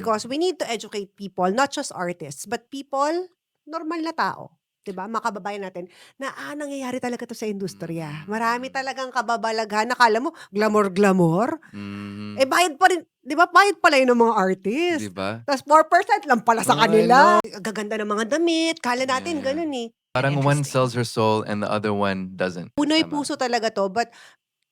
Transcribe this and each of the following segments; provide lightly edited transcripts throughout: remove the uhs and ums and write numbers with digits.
Because we need to educate people, not just artists, but people, normal na tao. 'Di ba? Mga kababayan natin na, nangyayari talaga 'to sa industriya. Marami talagang kababalaghan. Akala mo glamour-glamour. Mhm. Eh, bayad pa rin 'di ba, bayad pala yun ng mga 'Di artist. ba? Tas 4% lang pala sa Oh, I kanila. know. Ang gaganda ng mga damit. Akala Yeah, natin yeah. gano'n, eh. Parang one Interesting. sells her soul and the other one doesn't. Punoy Tama. puso talaga 'to, but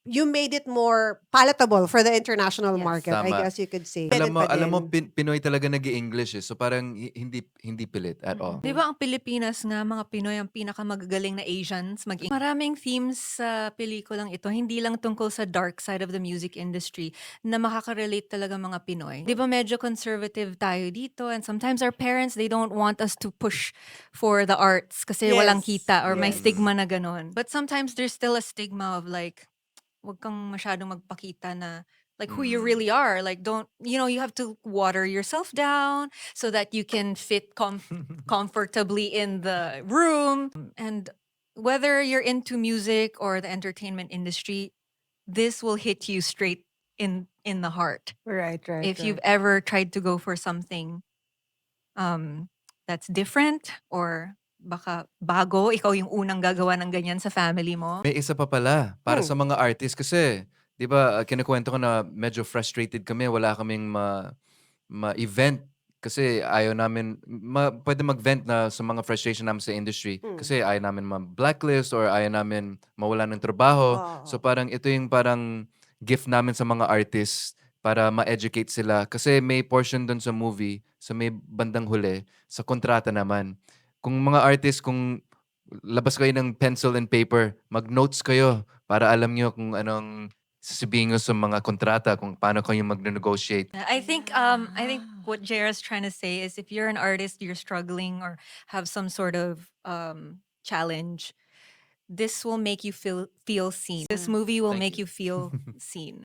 you made it more palatable for the international Yes. market, I Tama. guess you could say. Alam mo Pinoy talaga nag-i-English, eh. So parang hindi pilit at all. Di ba ang Pilipinas nga, mga Pinoy ang pinakamagagaling na Asians maraming themes sa pelikulang ito, hindi lang tungkol sa dark side of the music industry na makaka-relate talaga mga Pinoy. Di ba medyo conservative tayo dito, and sometimes our parents, they don't want us to push for the arts kasi walang Yes, kita or may yes. stigma na ganon. But sometimes there's still a stigma of like, wag kang masyadong magpakita na like who you really are. Like don't, you have to water yourself down so that you can fit comfortably in the room. And whether you're into music or the entertainment industry, this will hit you straight in the heart. Right. If you've ever tried to go for something that's different, or baka bago, ikaw yung unang gagawa ng ganyan sa family mo. May isa pa pala, para sa mga artist kasi, 'di ba, kinukuwento ko na medyo frustrated kami, wala kaming ma-event kasi ayaw namin pwede mag-vent na sa mga frustration namin sa industry kasi ayaw namin ma-blacklist or ayaw namin mawalan ng trabaho. So parang ito yung parang gift namin sa mga artists para ma-educate sila kasi may portion dun sa movie, sa may bandang huli, sa kontrata naman. Kung mga artist, kung labas kayo ng pencil and paper, mag-notes kayo para alam niyo kung anong sasabihin niyo sa mga kontrata, kung paano kayo mag-negotiate. I think what JR is trying to say is if you're an artist, you're struggling or have some sort of challenge, this will make you feel seen. This movie will make you feel seen.